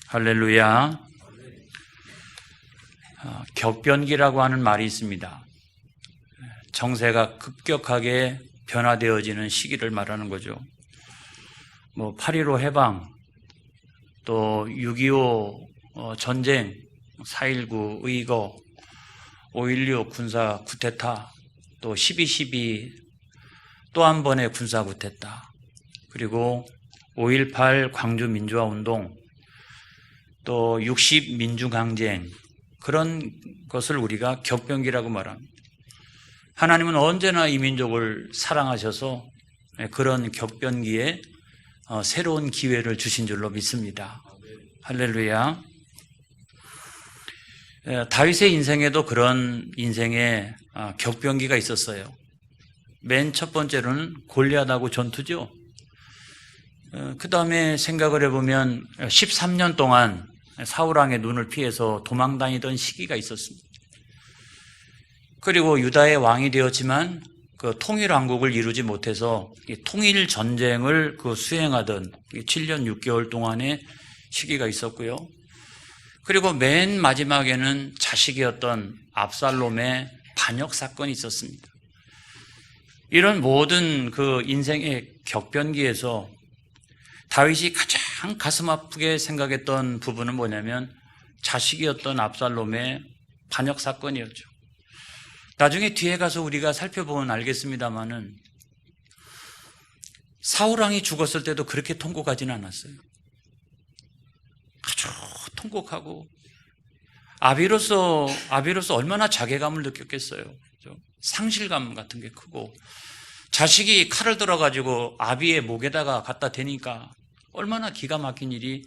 할렐루야. 격변기라고 하는 말이 있습니다. 정세가 급격하게 변화되어지는 시기를 말하는 거죠. 8.15 해방, 또 6.25 전쟁, 4.19 의거, 5.16 군사 쿠데타, 또 12.12 또 한 번의 군사 쿠데타, 그리고 5.18 광주 민주화 운동, 또 60 민주강쟁, 그런 것을 우리가 격변기라고 말합니다. 하나님은 언제나 이 민족을 사랑하셔서 그런 격변기에 새로운 기회를 주신 줄로 믿습니다. 할렐루야. 다윗의 인생에도 그런 인생의 격변기가 있었어요. 맨 첫 번째로는 골리앗하고 전투죠. 그 다음에 생각을 해보면 13년 동안 사울왕의 눈을 피해서 도망다니던 시기가 있었습니다. 그리고 유다의 왕이 되었지만 그 통일왕국을 이루지 못해서 통일 전쟁을 수행하던 7년 6개월 동안의 시기가 있었고요. 그리고 맨 마지막에는 자식이었던 압살롬의 반역 사건이 있었습니다. 이런 모든 그 인생의 격변기에서 다윗이 가장 가슴 아프게 생각했던 부분은 뭐냐면 자식이었던 압살롬의 반역 사건이었죠. 나중에 뒤에 가서 우리가 살펴보면 알겠습니다만은 사울왕이 죽었을 때도 그렇게 통곡하지는 않았어요. 아주 통곡하고 아비로서 얼마나 자괴감을 느꼈겠어요. 그렇죠? 상실감 같은 게 크고, 자식이 칼을 들어가지고 아비의 목에다가 갖다 대니까 얼마나 기가 막힌 일이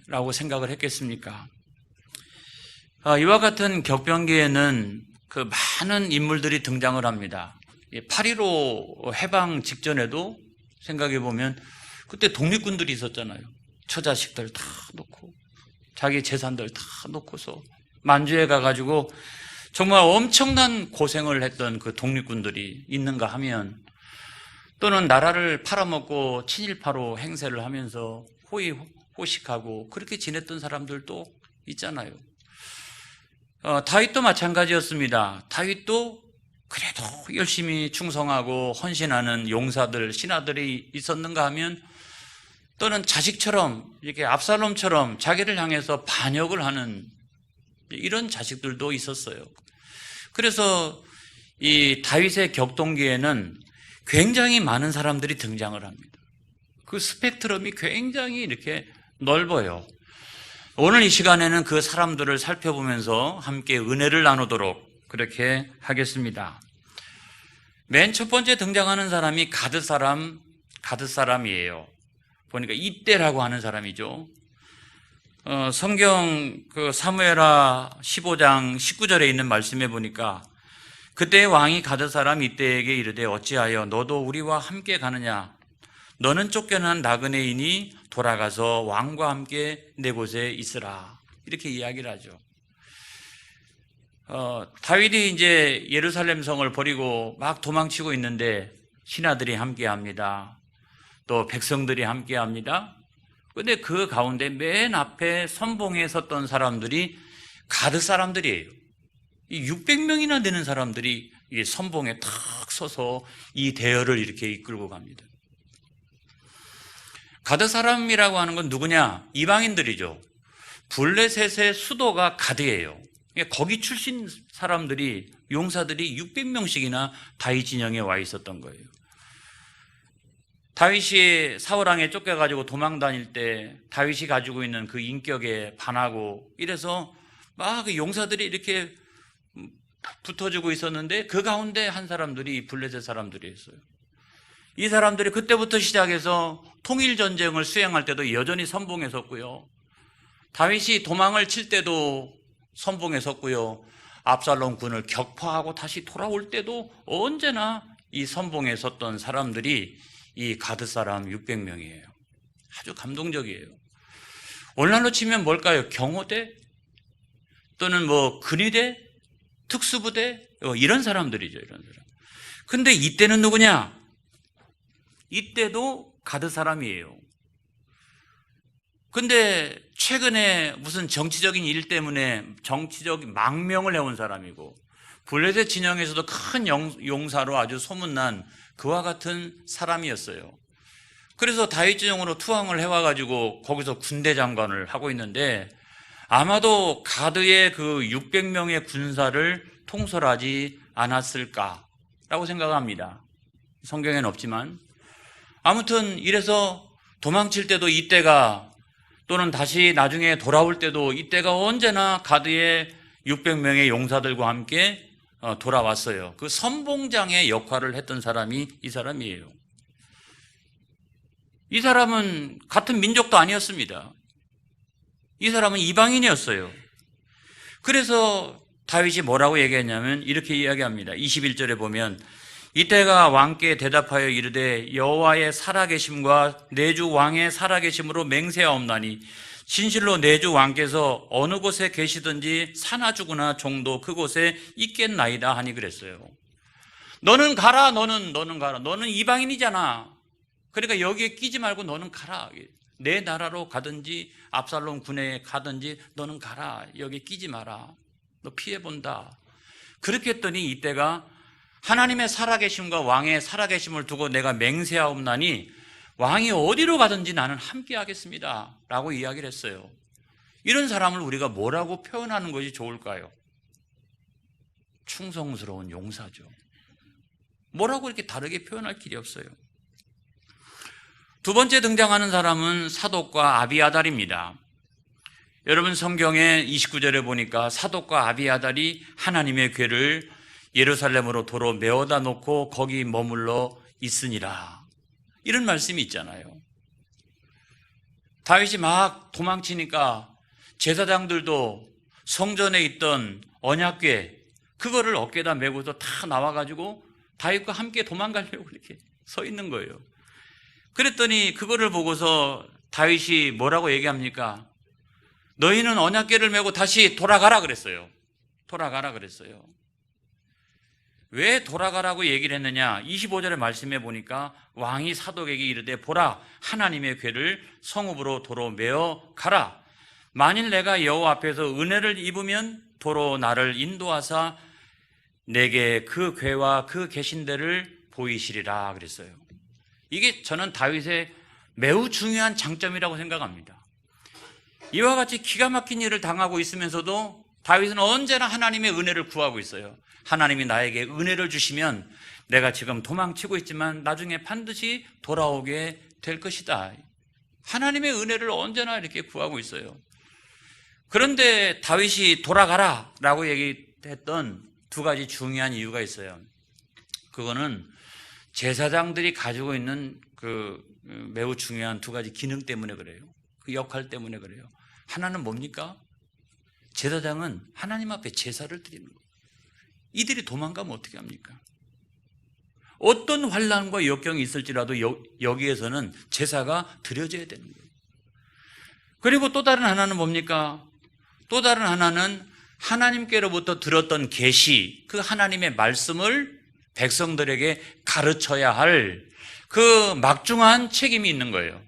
라고 생각을 했겠습니까? 이와 같은 격변기에는 그 많은 인물들이 등장을 합니다. 8.15 해방 직전에도 생각해 보면 그때 독립군들이 있었잖아요. 처자식들 다 놓고 자기 재산들 다 놓고서 만주에 가가지고 정말 엄청난 고생을 했던 그 독립군들이 있는가 하면, 또는 나라를 팔아먹고 친일파로 행세를 하면서 호의호식하고 그렇게 지냈던 사람들도 있잖아요. 다윗도 마찬가지였습니다. 다윗도 그래도 열심히 충성하고 헌신하는 용사들, 신하들이 있었는가 하면, 또는 자식처럼 이렇게 압살롬처럼 자기를 향해서 반역을 하는 이런 자식들도 있었어요. 그래서 이 다윗의 격동기에는 굉장히 많은 사람들이 등장을 합니다. 그 스펙트럼이 굉장히 이렇게 넓어요. 오늘 이 시간에는 그 사람들을 살펴보면서 함께 은혜를 나누도록 그렇게 하겠습니다. 맨 첫 번째 등장하는 사람이 가드 사람이에요. 보니까 이때라고 하는 사람이죠. 성경 사무엘하 15장 19절에 있는 말씀에 보니까, 그때의 왕이 가드 사람 이때에게 이르되 어찌하여 너도 우리와 함께 가느냐? 너는 쫓겨난 나그네이니 돌아가서 왕과 함께 내 곳에 있으라. 이렇게 이야기를 하죠. 다윗이 이제 예루살렘 성을 버리고 막 도망치고 있는데 신하들이 함께 합니다. 또 백성들이 함께 합니다. 근데 그 가운데 맨 앞에 선봉에 섰던 사람들이 가드 사람들이에요. 이 600명이나 되는 사람들이 이 선봉에 탁 서서 이 대열을 이렇게 이끌고 갑니다. 가드 사람이라고 하는 건 누구냐? 이방인들이죠. 블레셋의 수도가 가드예요. 거기 출신 사람들이, 용사들이 600명씩이나 다윗 진영에 와 있었던 거예요. 다윗이 사울왕에 쫓겨가지고 도망 다닐 때 다윗이 가지고 있는 그 인격에 반하고 이래서 막 그 용사들이 이렇게 붙어주고 있었는데, 그 가운데 한 사람들이 블레셋 사람들이었어요. 이 사람들이 그때부터 시작해서 통일전쟁을 수행할 때도 여전히 선봉에 섰고요. 다윗이 도망을 칠 때도 선봉에 섰고요. 압살롬 군을 격파하고 다시 돌아올 때도 언제나 이 선봉에 섰던 사람들이 이 가드 사람 600명이에요. 아주 감동적이에요. 오늘날로 치면 뭘까요? 경호대? 또는 근위대? 특수부대? 이런 사람들이죠. 이런 사람. 근데 이때는 누구냐? 이때도 가드 사람이에요. 근데 최근에 무슨 정치적인 일 때문에 정치적 망명을 해온 사람이고 블레셋 진영에서도 큰 용사로 아주 소문난 그와 같은 사람이었어요. 그래서 다윗 진영으로 투항을 해와가지고 거기서 군대 장관을 하고 있는데 아마도 가드의 그 600명의 군사를 통솔하지 않았을까라고 생각합니다. 성경에는 없지만 아무튼 이래서 도망칠 때도 이때가 또는 다시 나중에 돌아올 때도 이때가 언제나 가드의 600명의 용사들과 함께 돌아왔어요. 그 선봉장의 역할을 했던 사람이 이 사람이에요. 이 사람은 같은 민족도 아니었습니다. 이 사람은 이방인이었어요. 그래서 다윗이 뭐라고 얘기했냐면 이렇게 이야기합니다. 21절에 보면 이때가 왕께 대답하여 이르되 여호와의 살아계심과 내 주 왕의 살아계심으로 맹세하옵나니 진실로 내 주 왕께서 어느 곳에 계시든지 사나 죽으나 종도 그곳에 있겠나이다 하니 그랬어요. 너는 가라. 너는 가라. 너는 이방인이잖아. 그러니까 여기에 끼지 말고 너는 가라. 내 나라로 가든지 압살롬 군에 가든지 너는 가라. 여기 끼지 마라. 너 피해본다. 그렇게 했더니 이때가 하나님의 살아계심과 왕의 살아계심을 두고 내가 맹세하옵나니 왕이 어디로 가든지 나는 함께 하겠습니다 라고 이야기를 했어요. 이런 사람을 우리가 뭐라고 표현하는 것이 좋을까요? 충성스러운 용사죠. 뭐라고 이렇게 다르게 표현할 길이 없어요. 두 번째 등장하는 사람은 사독과 아비아달입니다. 여러분 성경의 29절에 보니까 사독과 아비아달이 하나님의 궤를 예루살렘으로 도로 메어다 놓고 거기 머물러 있으니라. 이런 말씀이 있잖아요. 다윗이 막 도망치니까 제사장들도 성전에 있던 언약궤 그거를 어깨에다 메고서 다 나와가지고 다윗과 함께 도망가려고 이렇게 서 있는 거예요. 그랬더니 그거를 보고서 다윗이 뭐라고 얘기합니까? 너희는 언약궤를 메고 다시 돌아가라 그랬어요. 돌아가라 그랬어요. 왜 돌아가라고 얘기를 했느냐? 25절의 말씀에 보니까 왕이 사독에게 이르되 보라 하나님의 궤를 성읍으로 도로 메어 가라. 만일 내가 여호와 앞에서 은혜를 입으면 도로 나를 인도하사 내게 그 궤와 그 계신 데를 보이시리라 그랬어요. 이게 저는 다윗의 매우 중요한 장점이라고 생각합니다. 이와 같이 기가 막힌 일을 당하고 있으면서도 다윗은 언제나 하나님의 은혜를 구하고 있어요. 하나님이 나에게 은혜를 주시면 내가 지금 도망치고 있지만 나중에 반드시 돌아오게 될 것이다. 하나님의 은혜를 언제나 이렇게 구하고 있어요. 그런데 다윗이 돌아가라 라고 얘기했던 두 가지 중요한 이유가 있어요. 그거는 제사장들이 가지고 있는 그 매우 중요한 두 가지 기능 때문에 그래요. 그 역할 때문에 그래요. 하나는 뭡니까? 제사장은 하나님 앞에 제사를 드리는 거예요. 이들이 도망가면 어떻게 합니까? 어떤 환난과 역경이 있을지라도 여기에서는 제사가 드려져야 되는 거예요. 그리고 또 다른 하나는 뭡니까? 또 다른 하나는 하나님께로부터 들었던 계시, 그 하나님의 말씀을 백성들에게 가르쳐야 할 그 막중한 책임이 있는 거예요.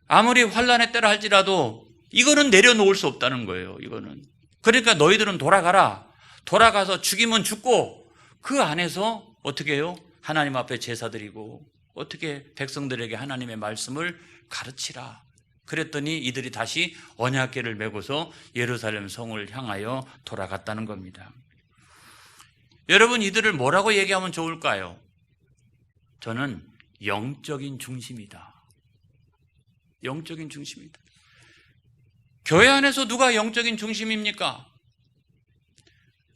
아무리 환난의 때라 할지라도 이거는 내려놓을 수 없다는 거예요. 이거는. 그러니까 너희들은 돌아가라. 돌아가서 죽이면 죽고 그 안에서 어떻게 해요? 하나님 앞에 제사 드리고 어떻게 백성들에게 하나님의 말씀을 가르치라. 그랬더니 이들이 다시 언약궤를 메고서 예루살렘 성을 향하여 돌아갔다는 겁니다. 여러분 이들을 뭐라고 얘기하면 좋을까요? 저는 영적인 중심이다. 영적인 중심이다. 교회 안에서 누가 영적인 중심입니까?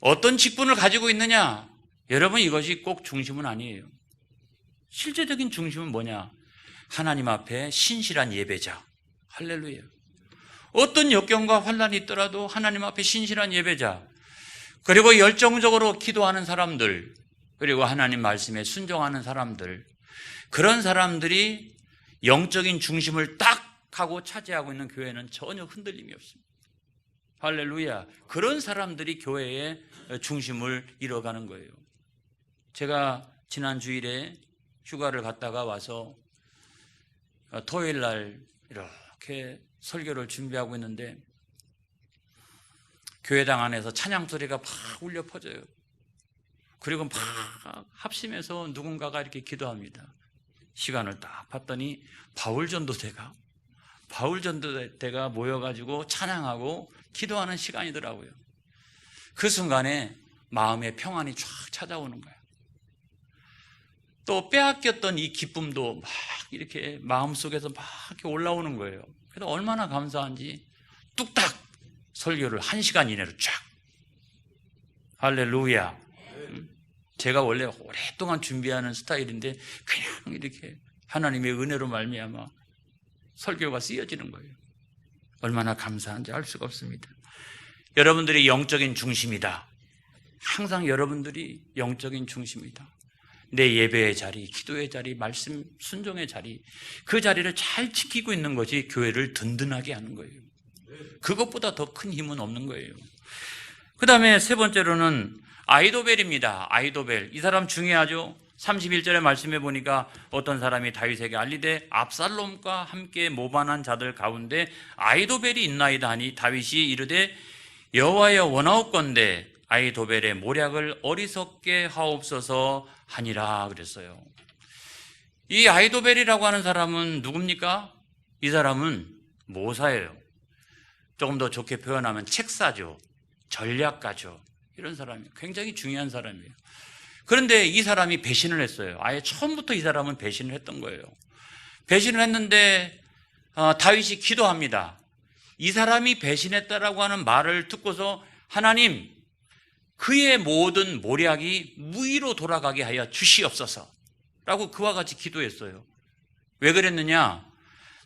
어떤 직분을 가지고 있느냐? 여러분 이것이 꼭 중심은 아니에요. 실제적인 중심은 뭐냐? 하나님 앞에 신실한 예배자. 할렐루야. 어떤 역경과 환난이 있더라도 하나님 앞에 신실한 예배자, 그리고 열정적으로 기도하는 사람들, 그리고 하나님 말씀에 순종하는 사람들, 그런 사람들이 영적인 중심을 딱 하고 차지하고 있는 교회는 전혀 흔들림이 없습니다. 할렐루야. 그런 사람들이 교회의 중심을 이뤄가는 거예요. 제가 지난 주일에 휴가를 갔다가 와서 토요일 날 이렇게 설교를 준비하고 있는데 교회당 안에서 찬양 소리가 막 울려 퍼져요. 그리고 막 합심해서 누군가가 이렇게 기도합니다. 시간을 딱 봤더니 바울 전도대가 모여가지고 찬양하고 기도하는 시간이더라고요. 그 순간에 마음의 평안이 쫙 찾아오는 거예요. 또 빼앗겼던 이 기쁨도 막 이렇게 마음속에서 막 이렇게 올라오는 거예요. 그래서 얼마나 감사한지 뚝딱 설교를 1시간 이내로 쫙. 할렐루야. 제가 원래 오랫동안 준비하는 스타일인데 그냥 이렇게 하나님의 은혜로 말미암아 설교가 쓰여지는 거예요. 얼마나 감사한지 알 수가 없습니다. 여러분들이 영적인 중심이다. 항상 여러분들이 영적인 중심이다. 내 예배의 자리, 기도의 자리, 말씀 순종의 자리, 그 자리를 잘 지키고 있는 것이 교회를 든든하게 하는 거예요. 그것보다 더 큰 힘은 없는 거예요. 그 다음에 세 번째로는 아이도벨입니다. 아이도벨. 이 사람 중요하죠. 31절의 말씀해 보니까 어떤 사람이 다윗에게 알리되 압살롬과 함께 모반한 자들 가운데 아이도벨이 있나이다 하니 다윗이 이르되 여호와여 원하옵건대 아이도벨의 모략을 어리석게 하옵소서 하니라 그랬어요. 이 아이도벨이라고 하는 사람은 누굽니까? 이 사람은 모사예요. 조금 더 좋게 표현하면 책사죠. 전략가죠. 이런 사람이에요. 굉장히 중요한 사람이에요. 그런데 이 사람이 배신을 했어요. 아예 처음부터 이 사람은 배신을 했던 거예요. 배신을 했는데 다윗이 기도합니다. 이 사람이 배신했다라고 하는 말을 듣고서 하나님, 그의 모든 모략이 무의로 돌아가게 하여 주시옵소서 라고 그와 같이 기도했어요. 왜 그랬느냐?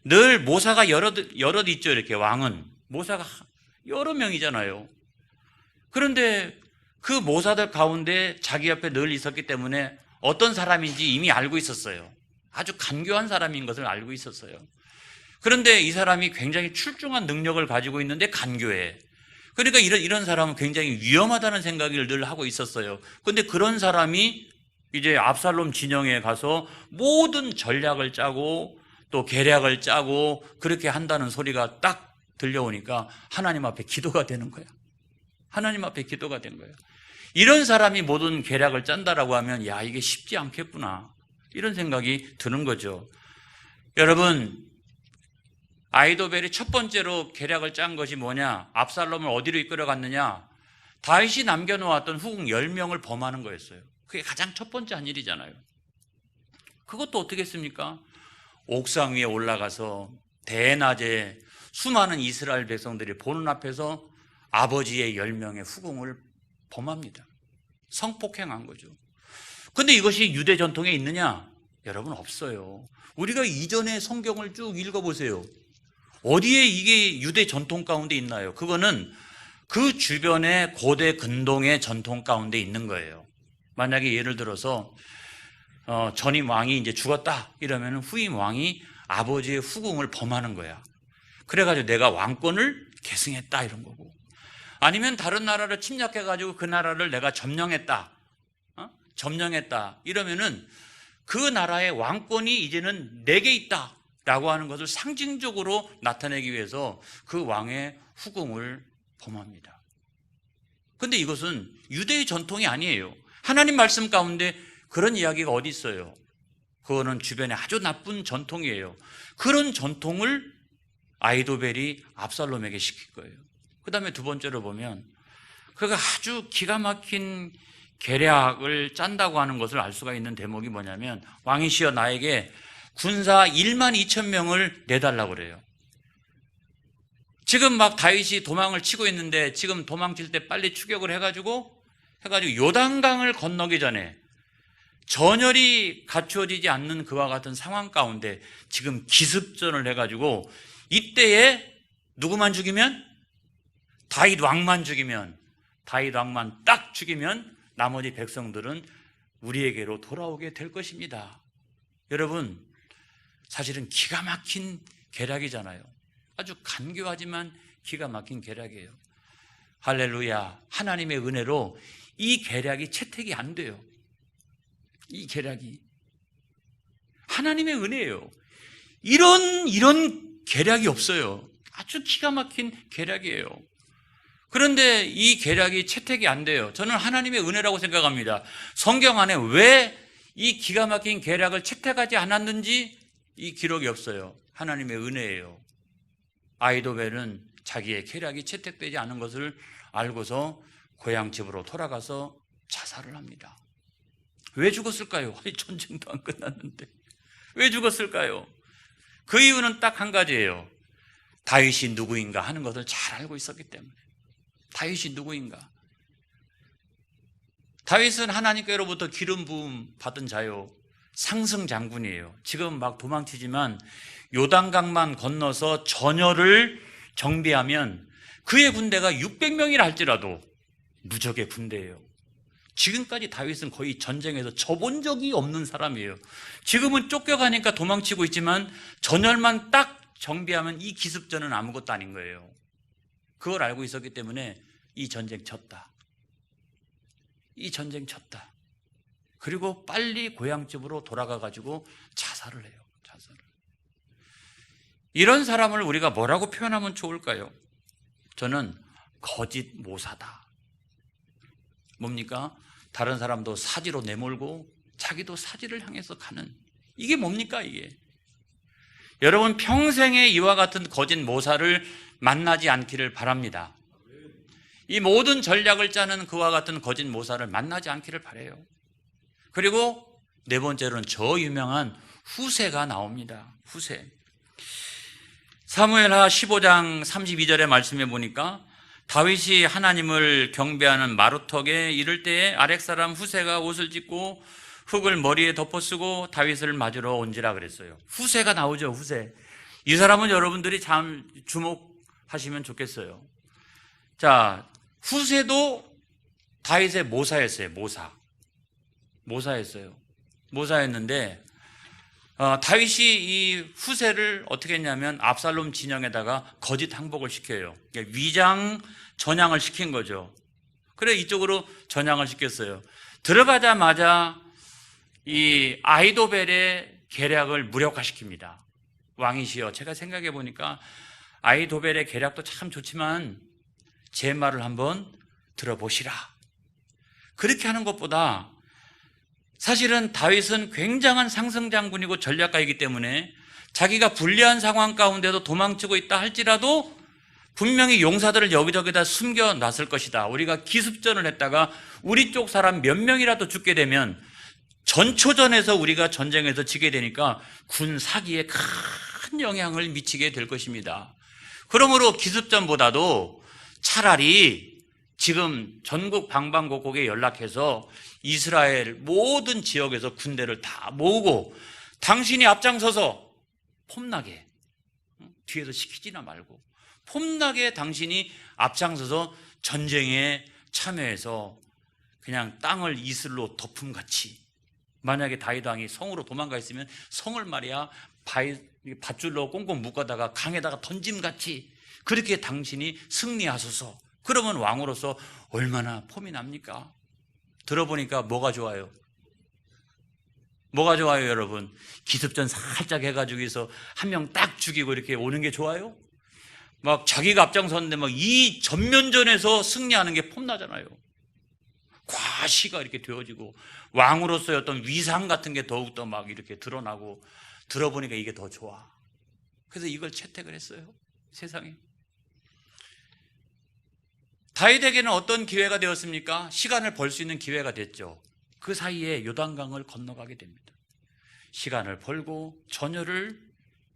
늘 모사가 여럿 있죠. 이렇게 왕은 모사가 여러 명이잖아요. 그런데 그 모사들 가운데 자기 옆에 늘 있었기 때문에 어떤 사람인지 이미 알고 있었어요. 아주 간교한 사람인 것을 알고 있었어요. 그런데 이 사람이 굉장히 출중한 능력을 가지고 있는데 간교해. 그러니까 이런 사람은 굉장히 위험하다는 생각을 늘 하고 있었어요. 그런데 그런 사람이 이제 압살롬 진영에 가서 모든 전략을 짜고 또 계략을 짜고 그렇게 한다는 소리가 딱 들려오니까 하나님 앞에 기도가 되는 거야. 하나님 앞에 기도가 된 거예요. 이런 사람이 모든 계략을 짠다라고 하면 야, 이게 쉽지 않겠구나 이런 생각이 드는 거죠. 여러분, 아이도벨이 첫 번째로 계략을 짠 것이 뭐냐? 압살롬을 어디로 이끌어갔느냐? 다윗이 남겨놓았던 후궁 10명을 범하는 거였어요. 그게 가장 첫 번째 한 일이잖아요. 그것도 어떻게 했습니까? 옥상 위에 올라가서 대낮에 수많은 이스라엘 백성들이 보는 앞에서 아버지의 10명의 후궁을 범합니다. 성폭행한 거죠. 그런데 이것이 유대 전통에 있느냐? 여러분, 없어요. 우리가 이전의 성경을 쭉 읽어보세요. 어디에 이게 유대 전통 가운데 있나요? 그거는 그 주변의 고대 근동의 전통 가운데 있는 거예요. 만약에 예를 들어서 전임 왕이 이제 죽었다 이러면 후임 왕이 아버지의 후궁을 범하는 거야. 그래가지고 내가 왕권을 계승했다 이런 거고, 아니면 다른 나라를 침략해가지고 그 나라를 내가 점령했다 이러면은 그 나라의 왕권이 이제는 내게 있다 라고 하는 것을 상징적으로 나타내기 위해서 그 왕의 후궁을 범합니다. 그런데 이것은 유대의 전통이 아니에요. 하나님 말씀 가운데 그런 이야기가 어디 있어요? 그거는 주변에 아주 나쁜 전통이에요. 그런 전통을 아이도벨이 압살롬에게 시킬 거예요. 그 다음에 두 번째로 보면 그가 아주 기가 막힌 계략을 짠다고 하는 것을 알 수가 있는 대목이 뭐냐면, 왕이시여 나에게 군사 1만 2천 명을 내달라고 그래요. 지금 막 다윗이 도망을 치고 있는데 지금 도망칠 때 빨리 추격을 해가지고 요단강을 건너기 전에 전열이 갖추어지지 않는 그와 같은 상황 가운데 지금 기습전을 해가지고 이때에 누구만 죽이면? 다윗 왕만 죽이면, 다윗 왕만 딱 죽이면 나머지 백성들은 우리에게로 돌아오게 될 것입니다. 여러분, 사실은 기가 막힌 계략이잖아요. 아주 간교하지만 기가 막힌 계략이에요. 할렐루야. 하나님의 은혜로 이 계략이 채택이 안 돼요. 이 계략이 하나님의 은혜예요. 이런 계략이 없어요. 아주 기가 막힌 계략이에요. 그런데 이 계략이 채택이 안 돼요. 저는 하나님의 은혜라고 생각합니다. 성경 안에 왜 이 기가 막힌 계략을 채택하지 않았는지 이 기록이 없어요. 하나님의 은혜예요. 아히도벨은 자기의 계략이 채택되지 않은 것을 알고서 고향 집으로 돌아가서 자살을 합니다. 왜 죽었을까요? 전쟁도 안 끝났는데 왜 죽었을까요? 그 이유는 딱 한 가지예요. 다윗이 누구인가 하는 것을 잘 알고 있었기 때문에. 다윗이 누구인가? 다윗은 하나님께로부터 기름 부음 받은 자요, 상승 장군이에요. 지금 막 도망치지만 요단강만 건너서 전열을 정비하면 그의 군대가 600명이라 할지라도 무적의 군대예요. 지금까지 다윗은 거의 전쟁에서 져본 적이 없는 사람이에요. 지금은 쫓겨가니까 도망치고 있지만 전열만 딱 정비하면 이 기습전은 아무것도 아닌 거예요. 그걸 알고 있었기 때문에 이 전쟁 졌다. 이 전쟁 졌다. 그리고 빨리 고향집으로 돌아가가지고 자살을 해요. 자살을. 이런 사람을 우리가 뭐라고 표현하면 좋을까요? 저는 거짓 모사다. 뭡니까? 다른 사람도 사지로 내몰고 자기도 사지를 향해서 가는, 이게 뭡니까 이게? 여러분 평생에 이와 같은 거짓 모사를 만나지 않기를 바랍니다. 이 모든 전략을 짜는 그와 같은 거짓 모사를 만나지 않기를 바라요. 그리고 네 번째로는 저 유명한 후세가 나옵니다. 후세. 사무엘하 15장 32절의 말씀에 보니까 다윗이 하나님을 경배하는 마루턱에 이를 때에 아렉 사람 후세가 옷을 찢고 흙을 머리에 덮어쓰고 다윗을 맞으러 온지라 그랬어요. 후세가 나오죠. 후세. 이 사람은 여러분들이 참 주목하시면 좋겠어요. 자, 후세도 다윗의 모사였어요. 모사였어요. 모사였는데 다윗이 이 후세를 어떻게 했냐면 압살롬 진영에다가 거짓 항복을 시켜요. 위장 전향을 시킨 거죠. 그래 이쪽으로 전향을 시켰어요. 들어가자마자 이 아히도벨의 계략을 무력화시킵니다. 왕이시여, 제가 생각해 보니까 아히도벨의 계략도 참 좋지만 제 말을 한번 들어보시라. 그렇게 하는 것보다 사실은 다윗은 굉장한 상승장군이고 전략가이기 때문에 자기가 불리한 상황 가운데도 도망치고 있다 할지라도 분명히 용사들을 여기저기다 숨겨놨을 것이다. 우리가 기습전을 했다가 우리 쪽 사람 몇 명이라도 죽게 되면 전초전에서 우리가 전쟁에서 지게 되니까 군 사기에 큰 영향을 미치게 될 것입니다. 그러므로 기습전보다도 차라리 지금 전국 방방곡곡에 연락해서 이스라엘 모든 지역에서 군대를 다 모으고 당신이 앞장서서 폼나게, 뒤에서 시키지나 말고 폼나게 당신이 앞장서서 전쟁에 참여해서 그냥 땅을 이슬로 덮음같이, 만약에 다윗 왕이 성으로 도망가 있으면 성을 말이야 밧줄로 꽁꽁 묶어다가 강에다가 던짐같이 그렇게 당신이 승리하소서. 그러면 왕으로서 얼마나 폼이 납니까? 들어보니까 뭐가 좋아요? 뭐가 좋아요, 여러분? 기습전 살짝 해가지고 해서 한 명 딱 죽이고 이렇게 오는 게 좋아요? 막 자기가 앞장섰는데 막 이 전면전에서 승리하는 게 폼나잖아요. 과시가 이렇게 되어지고 왕으로서의 어떤 위상 같은 게 더욱더 막 이렇게 드러나고, 들어보니까 이게 더 좋아. 그래서 이걸 채택을 했어요, 세상에. 다윗에게는 어떤 기회가 되었습니까? 시간을 벌 수 있는 기회가 됐죠. 그 사이에 요단강을 건너가게 됩니다. 시간을 벌고 전열을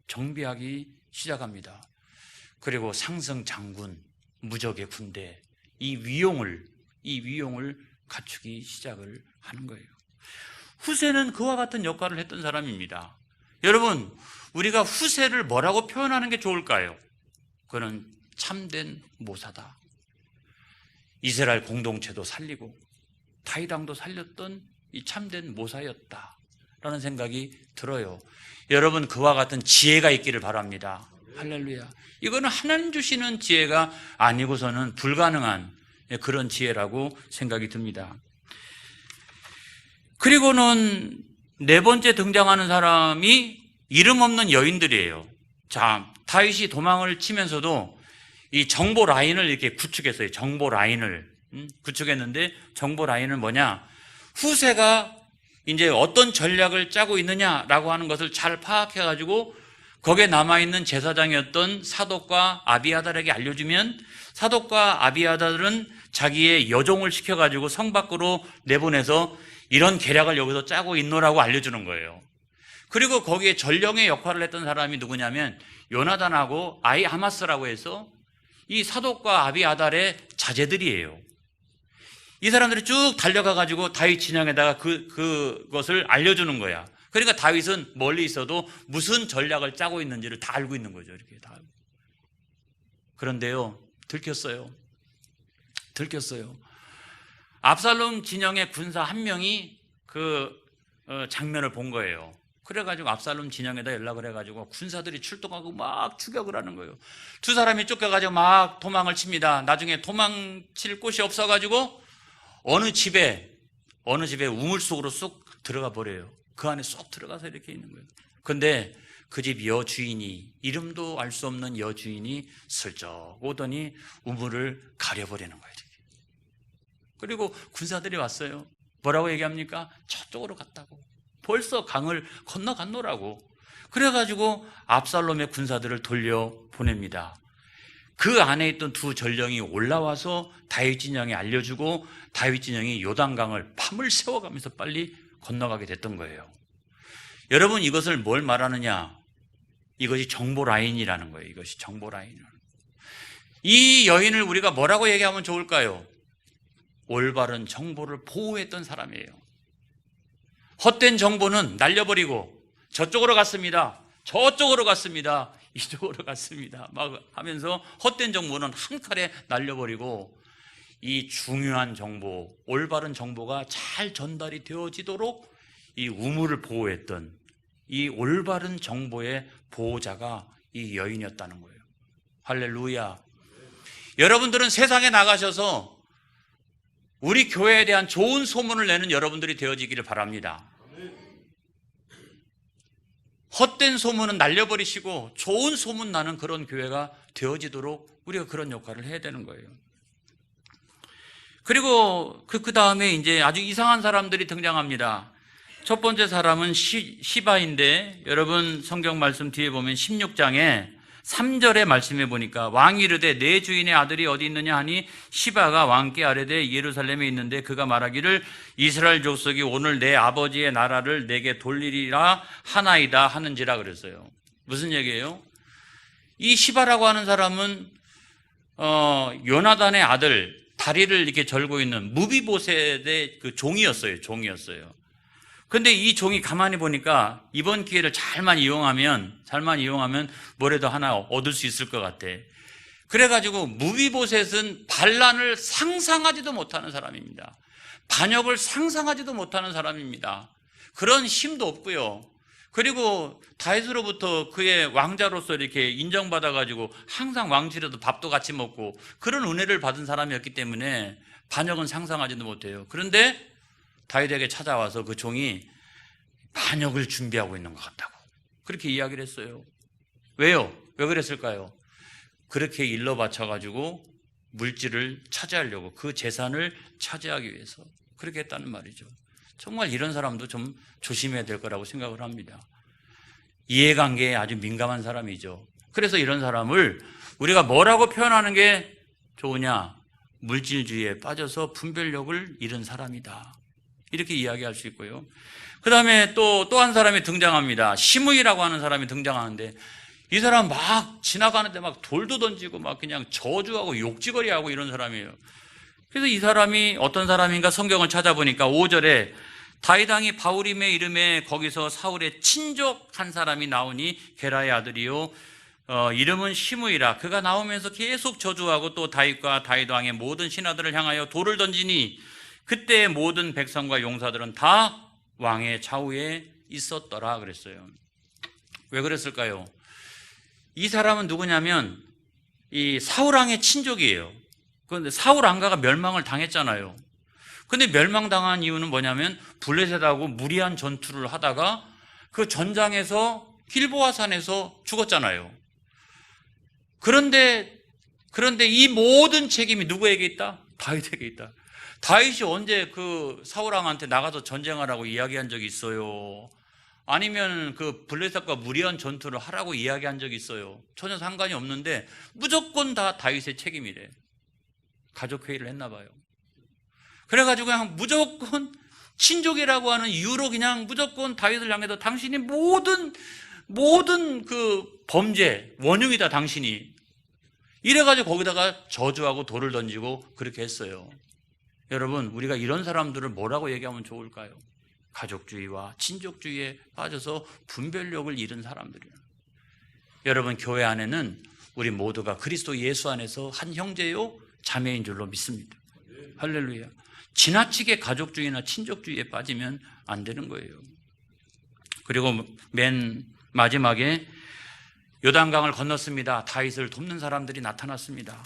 정비하기 시작합니다. 그리고 상승 장군, 무적의 군대, 이 위용을 갖추기 시작을 하는 거예요. 후세는 그와 같은 역할을 했던 사람입니다. 여러분, 우리가 후세를 뭐라고 표현하는 게 좋을까요? 그는 참된 모사다. 이스라엘 공동체도 살리고 다윗 왕도 살렸던 이 참된 모사였다라는 생각이 들어요. 여러분, 그와 같은 지혜가 있기를 바랍니다. 할렐루야. 이거는 하나님 주시는 지혜가 아니고서는 불가능한 그런 지혜라고 생각이 듭니다. 그리고는 네 번째 등장하는 사람이 이름 없는 여인들이에요. 자, 다윗이 도망을 치면서도 이 정보 라인을 이렇게 구축했어요. 정보 라인을 구축했는데, 정보 라인은 뭐냐? 후세가 이제 어떤 전략을 짜고 있느냐라고 하는 것을 잘 파악해가지고 거기에 남아있는 제사장이었던 사독과 아비아달에게 알려주면, 사독과 아비아달은 자기의 여종을 시켜가지고 성 밖으로 내보내서 이런 계략을 여기서 짜고 있노라고 알려주는 거예요. 그리고 거기에 전령의 역할을 했던 사람이 누구냐면 요나단하고 아히아마스라고 해서 이 사독과 아비아달의 자제들이에요. 이 사람들이 쭉 달려가가지고 다윗 진영에다가 그것을 알려주는 거야. 그러니까 다윗은 멀리 있어도 무슨 전략을 짜고 있는지를 다 알고 있는 거죠. 이렇게 다. 그런데요, 들켰어요. 압살롬 진영의 군사 한 명이 그 장면을 본 거예요. 그래가지고 압살롬 진영에다 연락을 해가지고 군사들이 출동하고 막 추격을 하는 거예요. 두 사람이 쫓겨가지고 막 도망을 칩니다. 나중에 도망칠 곳이 없어가지고 어느 집에 우물 속으로 쏙 들어가 버려요. 그 안에 쏙 들어가서 이렇게 있는 거예요. 근데 그 집 여주인이, 이름도 알 수 없는 여주인이 슬쩍 오더니 우물을 가려버리는 거예요. 그리고 군사들이 왔어요. 뭐라고 얘기합니까? 저쪽으로 갔다고. 벌써 강을 건너갔노라고. 그래가지고 압살롬의 군사들을 돌려보냅니다. 그 안에 있던 두 전령이 올라와서 다윗 진영에 알려주고 다윗 진영이 요단강을 밤을 새워가면서 빨리 건너가게 됐던 거예요. 여러분, 이것을 뭘 말하느냐? 이것이 정보 라인이라는 거예요. 이것이 정보 라인이라는 거예요. 이 여인을 우리가 뭐라고 얘기하면 좋을까요? 올바른 정보를 보호했던 사람이에요. 헛된 정보는 날려버리고 저쪽으로 갔습니다. 저쪽으로 갔습니다. 이쪽으로 갔습니다. 막 하면서 헛된 정보는 한 칼에 날려버리고 이 중요한 정보, 올바른 정보가 잘 전달이 되어지도록 이 우물을 보호했던 이 올바른 정보의 보호자가 이 여인이었다는 거예요. 할렐루야. 여러분들은 세상에 나가셔서 우리 교회에 대한 좋은 소문을 내는 여러분들이 되어지기를 바랍니다. 헛된 소문은 날려버리시고 좋은 소문 나는 그런 교회가 되어지도록 우리가 그런 역할을 해야 되는 거예요. 그리고 그 다음에 이제 아주 이상한 사람들이 등장합니다. 첫 번째 사람은 시바인데, 여러분 성경 말씀 뒤에 보면 16장에 3절의 말씀에 보니까 왕이 이르되 내 주인의 아들이 어디 있느냐 하니 시바가 왕께 아뢰되 예루살렘에 있는데 그가 말하기를 이스라엘 족속이 오늘 내 아버지의 나라를 내게 돌리리라 하나이다 하는지라 그랬어요. 무슨 얘기예요? 이 시바라고 하는 사람은 요나단의 아들, 다리를 이렇게 절고 있는 무비보셋의 그 종이었어요. 근데 이 종이 가만히 보니까 이번 기회를 잘만 이용하면 뭐라도 하나 얻을 수 있을 것 같아. 그래가지고 무비보셋은 반란을 상상하지도 못하는 사람입니다. 반역을 상상하지도 못하는 사람입니다. 그런 힘도 없고요. 그리고 다윗으로부터 그의 왕자로서 이렇게 인정받아가지고 항상 왕실에도 밥도 같이 먹고 그런 은혜를 받은 사람이었기 때문에 반역은 상상하지도 못해요. 그런데 다윗에게 찾아와서 그 종이 반역을 준비하고 있는 것 같다고 그렇게 이야기를 했어요. 왜요? 왜 그랬을까요? 그렇게 일러 바쳐가지고 물질을 차지하려고, 그 재산을 차지하기 위해서 그렇게 했다는 말이죠. 정말 이런 사람도 좀 조심해야 될 거라고 생각을 합니다. 이해관계에 아주 민감한 사람이죠. 그래서 이런 사람을 우리가 뭐라고 표현하는 게 좋으냐? 물질주의에 빠져서 분별력을 잃은 사람이다, 이렇게 이야기할 수 있고요. 그 다음에 또 한 사람이 등장합니다. 시므이라고 하는 사람이 등장하는데, 이 사람 막 지나가는데 막 돌도 던지고 막 그냥 저주하고 욕지거리하고 이런 사람이에요. 그래서 이 사람이 어떤 사람인가 성경을 찾아보니까 5절에 다윗 왕이 바후림의 이름에 거기서 사울의 친족 한 사람이 나오니 게라의 아들이요 이름은 시므이라. 그가 나오면서 계속 저주하고 또 다윗과 다윗 왕의 모든 신하들을 향하여 돌을 던지니 그때 모든 백성과 용사들은 다 왕의 좌우에 있었더라 그랬어요. 왜 그랬을까요? 이 사람은 누구냐면 이 사울 왕의 친족이에요. 그런데 사울 왕가가 멸망을 당했잖아요. 근데 멸망당한 이유는 뭐냐면 블레셋하고 무리한 전투를 하다가 그 전장에서 길보아 산에서 죽었잖아요. 그런데 이 모든 책임이 누구에게 있다? 다윗에게 있다. 다윗이 언제 그 사울 왕한테 나가서 전쟁하라고 이야기한 적이 있어요? 아니면 그 블레셋과 무리한 전투를 하라고 이야기한 적이 있어요? 전혀 상관이 없는데 무조건 다 다윗의 책임이래. 가족회의를 했나 봐요. 그래가지고 그냥 무조건 친족이라고 하는 이유로 그냥 무조건 다윗을 향해서 당신이 모든 그 범죄 원흉이다 당신이, 이래가지고 거기다가 저주하고 돌을 던지고 그렇게 했어요. 여러분, 우리가 이런 사람들을 뭐라고 얘기하면 좋을까요? 가족주의와 친족주의에 빠져서 분별력을 잃은 사람들이에요. 여러분, 교회 안에는 우리 모두가 그리스도 예수 안에서 한 형제요 자매인 줄로 믿습니다. 할렐루야. 지나치게 가족주의나 친족주의에 빠지면 안 되는 거예요. 그리고 맨 마지막에 요단강을 건넜습니다. 다윗을 돕는 사람들이 나타났습니다.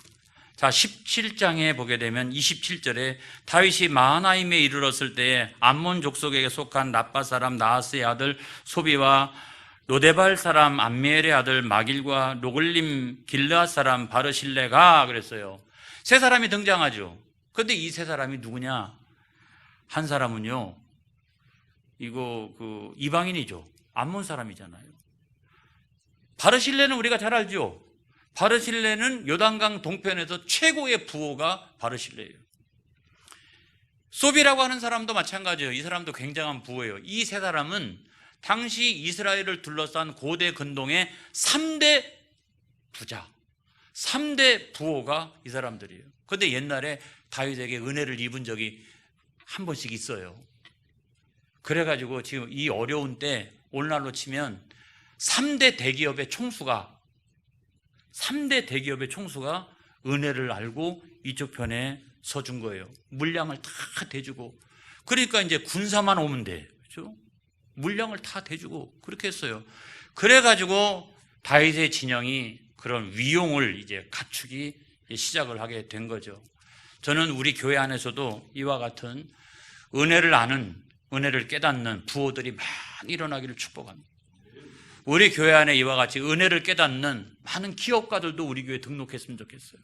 자, 17장에 보게 되면 27절에 다윗이 마하나임에 이르렀을 때에 암몬 족속에게 속한 라빠 사람 나하스의 아들 소비와 로데발 사람 암미엘의 아들 마길과 로글림 길르앗 사람 바르실레가 그랬어요. 세 사람이 등장하죠. 그런데 이 세 사람이 누구냐? 한 사람은요, 이거 이방인이죠. 암몬 사람이잖아요. 바르실레는 우리가 잘 알죠. 바르실레는 요단강 동편에서 최고의 부호가 바르실레예요. 소비라고 하는 사람도 마찬가지예요. 이 사람도 굉장한 부호예요. 이 세 사람은 당시 이스라엘을 둘러싼 고대 근동의 3대 부자, 3대 부호가 이 사람들이에요. 그런데 옛날에 다윗에게 은혜를 입은 적이 한 번씩 있어요. 그래가지고 지금 이 어려운 때 오늘날로 치면 3대 대기업의 총수가 은혜를 알고 이쪽 편에 서준 거예요. 물량을 다 대주고. 그러니까 이제 군사만 오면 돼. 그렇죠? 물량을 다 대주고 그렇게 했어요. 그래가지고 다윗의 진영이 그런 위용을 이제 갖추기 시작을 하게 된 거죠. 저는 우리 교회 안에서도 이와 같은 은혜를 아는, 은혜를 깨닫는 부호들이 많이 일어나기를 축복합니다. 우리 교회 안에 이와 같이 은혜를 깨닫는 많은 기업가들도 우리 교회에 등록했으면 좋겠어요.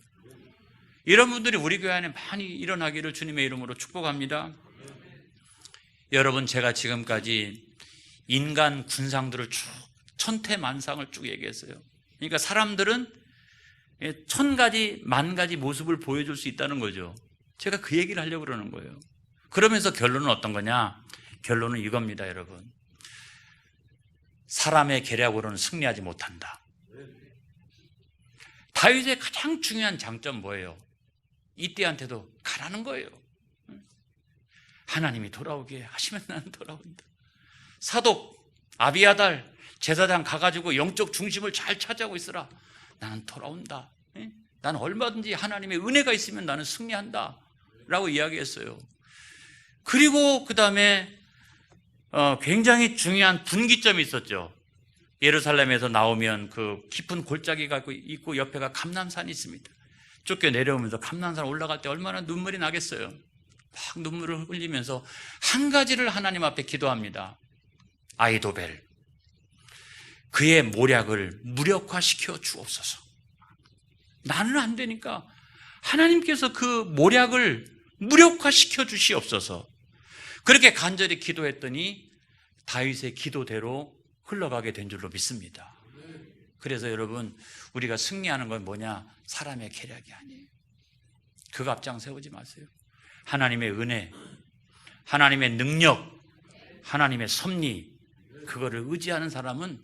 이런 분들이 우리 교회 안에 많이 일어나기를 주님의 이름으로 축복합니다. 여러분, 제가 지금까지 인간 군상들을 쭉 천태만상을 쭉 얘기했어요. 그러니까 사람들은 1000가지, 10,000가지 모습을 보여줄 수 있다는 거죠. 제가 그 얘기를 하려고 그러는 거예요. 그러면서 결론은 어떤 거냐? 결론은 이겁니다, 여러분. 사람의 계략으로는 승리하지 못한다. 다윗의 가장 중요한 장점 뭐예요? 이때한테도 가라는 거예요. 하나님이 돌아오게 하시면 나는 돌아온다. 사독 아비아달 제사장 가가지고 영적 중심을 잘 차지하고 있으라. 나는 돌아온다. 나는 얼마든지 하나님의 은혜가 있으면 나는 승리한다 라고 이야기했어요. 그리고 그 다음에 굉장히 중요한 분기점이 있었죠. 예루살렘에서 나오면 그 깊은 골짜기가 있고 옆에가 감람산이 있습니다. 쫓겨 내려오면서 감람산 올라갈 때 얼마나 눈물이 나겠어요. 막 눈물을 흘리면서 한 가지를 하나님 앞에 기도합니다. 아이도벨, 그의 모략을 무력화시켜 주옵소서. 나는 안 되니까 하나님께서 그 모략을 무력화시켜 주시옵소서. 그렇게 간절히 기도했더니 다윗의 기도대로 흘러가게 된 줄로 믿습니다. 그래서 여러분, 우리가 승리하는 건 뭐냐? 사람의 계략이 아니에요. 그 앞장 세우지 마세요. 하나님의 은혜, 하나님의 능력, 하나님의 섭리, 그거를 의지하는 사람은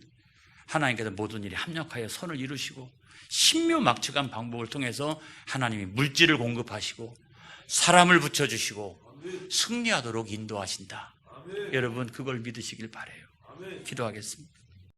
하나님께서 모든 일이 합력하여 선을 이루시고 신묘막측한 방법을 통해서 하나님이 물질을 공급하시고 사람을 붙여주시고 승리하도록 인도하신다. 여러분, 그걸 믿으시길 바라요. 기도하겠습니다.